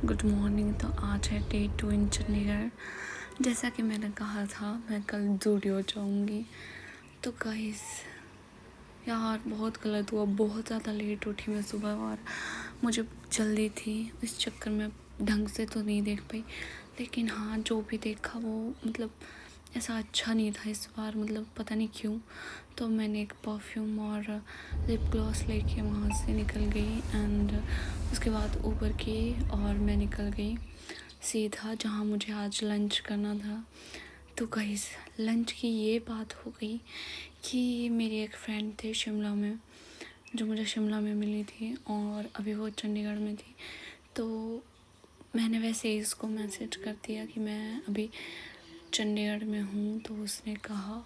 Good morning. तो आज है डे 2 इन चंडीगढ़। जैसा कि मैंने कहा था मैं कल ज़ूडियो जाऊँगी। तो गाइस यार बहुत गलत हुआ, बहुत ज़्यादा लेट उठी मैं सुबह और मुझे जल्दी थी, इस चक्कर में ढंग से तो नहीं देख पाई। लेकिन हाँ, जो भी देखा वो मतलब ऐसा अच्छा नहीं था इस बार, मतलब पता नहीं क्यों। तो मैंने एक परफ्यूम और लिप ग्लॉस लेके वहाँ से निकल गई एंड उसके बाद ऊबर की और मैं निकल गई सीधा जहाँ मुझे आज लंच करना था। तो गाइस लंच की ये बात हो गई कि मेरी एक फ्रेंड थी शिमला में, जो मुझे शिमला में मिली थी और अभी वो चंडीगढ़ में थी। तो मैंने वैसे ही इसको मैसेज कर दिया कि मैं अभी चंडीगढ़ में हूँ। तो उसने कहा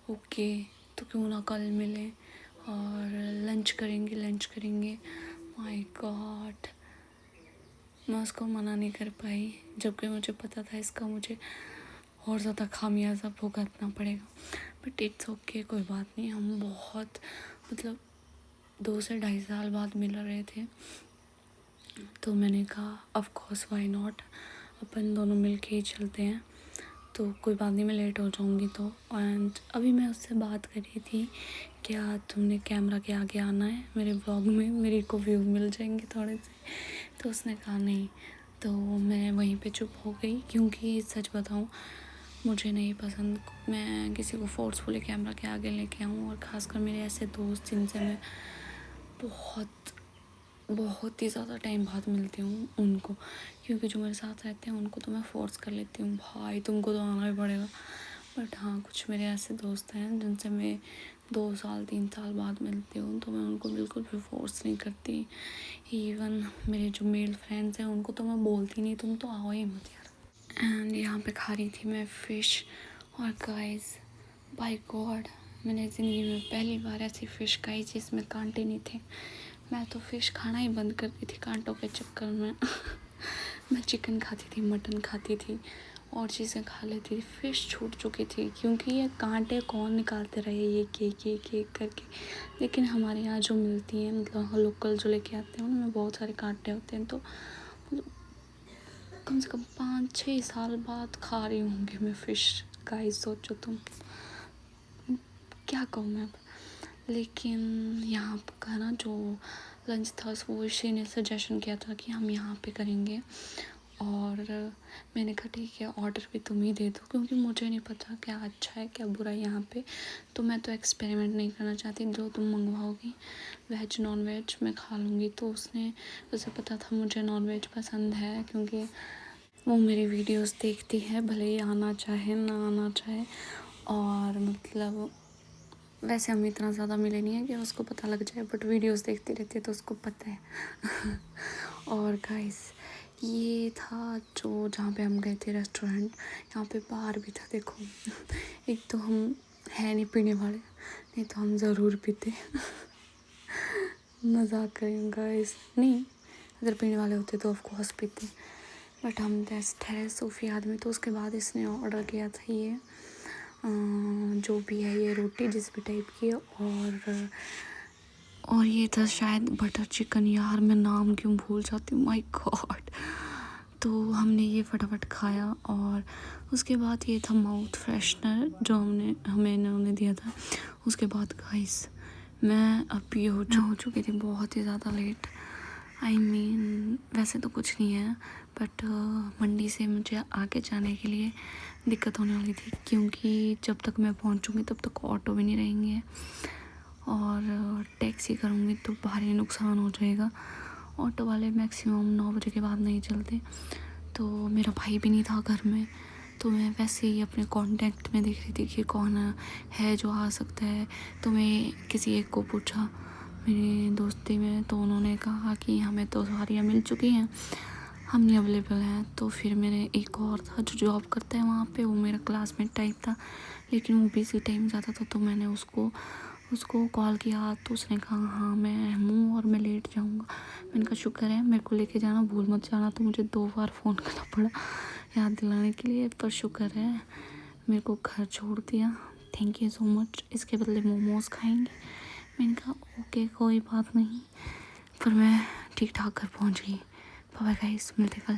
ओके, तो क्यों ना कल मिले और लंच करेंगे। माय गॉड, मैं उसको मना नहीं कर पाई, जबकि मुझे पता था इसका मुझे और ज़्यादा खामियाजा भुगतना पड़ेगा। बट इट्स ओके, कोई बात नहीं। हम बहुत मतलब 2 से ढाई साल बाद मिल रहे थे, तो मैंने कहा ऑफ कोर्स व्हाई नॉट, अपन दोनों मिल के ही चलते हैं। तो कोई बात नहीं, मैं लेट हो जाऊँगी तो। एंड अभी मैं उससे बात कर रही थी, क्या तुमने कैमरा के आगे आना है मेरे ब्लॉग में, मेरे को व्यू मिल जाएंगे थोड़े से। तो उसने कहा नहीं। तो मैं वहीं पे चुप हो गई, क्योंकि सच बताऊँ मुझे नहीं पसंद मैं किसी को फोर्सफुली कैमरा के आगे लेके आऊँ, और ख़ासकर मेरे ऐसे दोस्त जिनसे मैं बहुत बहुत ही ज़्यादा टाइम बाद मिलती हूँ उनको, क्योंकि जो मेरे साथ रहते हैं उनको तो मैं फ़ोर्स कर लेती हूँ, भाई तुमको तो आना ही पड़ेगा। बट हाँ, कुछ मेरे ऐसे दोस्त हैं जिनसे मैं 2 साल 3 साल बाद मिलती हूँ, तो मैं उनको बिल्कुल भी फ़ोर्स नहीं करती। इवन मेरे जो मेल फ्रेंड्स हैं उनको तो मैं बोलती नहीं तुम तो आओ ही मत यार। एंड यहाँ पे खा रही थी मैं फ़िश, और गाइस बाय गॉड मैंने ज़िंदगी में पहली बार ऐसी फ़िश खाई जिसमें कांटे नहीं थे। मैं तो फ़िश खाना ही बंद कर दी थी कांटों के चक्कर में। मैं चिकन खाती थी, मटन खाती थी और चीज़ें खा लेती थी, फ़िश छूट चुकी थी, क्योंकि ये कांटे कौन निकालते रहे ये केक करके। लेकिन हमारे यहाँ जो मिलती हैं मतलब लोकल जो लेके आते हैं उनमें बहुत सारे कांटे होते हैं। तो मतलब कम से कम 5-6 साल बाद खा रही होंगी मैं फ़िश। गाइस सोचो तुम, क्या कहूँ मैं अब। लेकिन यहाँ का ना जो लंच था वो इसी ने सजेशन किया था कि हम यहाँ पे करेंगे, और मैंने कहा ठीक है ऑर्डर भी तुम ही दे दो, क्योंकि मुझे नहीं पता क्या अच्छा है क्या बुरा है यहाँ पे। तो मैं तो एक्सपेरिमेंट नहीं करना चाहती, जो तुम मंगवाओगी वेज नॉन वेज मैं खा लूँगी। तो उसे पता था मुझे नॉन वेज पसंद है, क्योंकि वो मेरी वीडियोस देखती है भले ही आना चाहे ना आना चाहे। और मतलब वैसे हम इतना ज़्यादा मिले नहीं है कि उसको पता लग जाए, बट वीडियोस देखती रहती है तो उसको पता है। और गाइस ये था जो जहाँ पे हम गए थे रेस्टोरेंट, यहाँ पे बार भी था देखो। एक तो हम है नहीं पीने वाले, नहीं तो हम ज़रूर पीते। मजाक करें गाइस, नहीं अगर पीने वाले होते तो ऑफ कोर्स पीते, बट हम ठहरे सूफी आदमी। तो उसके बाद इसने ऑर्डर किया था ये जो भी है ये रोटी जिस भी टाइप की, और ये था शायद बटर चिकन, यार मैं नाम क्यों भूल जाती हूँ, माय गॉड। तो हमने ये फटाफट खाया, और उसके बाद ये था माउथ फ्रेशनर जो हमें इन्होंने दिया था। उसके बाद गाइस मैं अभी हो चुकी थी बहुत ही ज़्यादा लेट। आई मीन वैसे तो कुछ नहीं है, बट मंडी से मुझे आगे जाने के लिए दिक्कत होने वाली थी, क्योंकि जब तक मैं पहुंचूंगी तब तक ऑटो भी नहीं रहेंगे, और टैक्सी करूंगी तो भारी नुकसान हो जाएगा। ऑटो वाले मैक्सिमम 9 बजे के बाद नहीं चलते। तो मेरा भाई भी नहीं था घर में, तो मैं वैसे ही अपने कांटेक्ट में देख रही थी कि कौन है जो आ सकता है। तो मैं किसी एक को पूछा मेरी दोस्ती में, तो उन्होंने कहा कि हमें तो सवारियाँ मिल चुकी हैं, हम नहीं अवेलेबल हैं। तो फिर मेरे एक और था जो जॉब करता है वहाँ पे, वो मेरा क्लासमेट टाइप था, लेकिन वो बिजी टाइम ज़्यादा था। तो मैंने उसको कॉल किया, तो उसने कहा हाँ मैं हूँ और मैं लेट जाऊँगा। मैंने कहा शुक्र है, मेरे को लेके जाना भूल मत जाना। तो मुझे 2 बार फ़ोन करना पड़ा याद दिलाने के लिए, पर शुक्र है मेरे को घर छोड़ दिया। Thank you so much. इसके बदले मोमोज़ खाएंगे। मैंने कहा ओके कोई बात नहीं, पर मैं ठीक ठाक घर पहुँच गई। बाय गाइस, मिलते कल।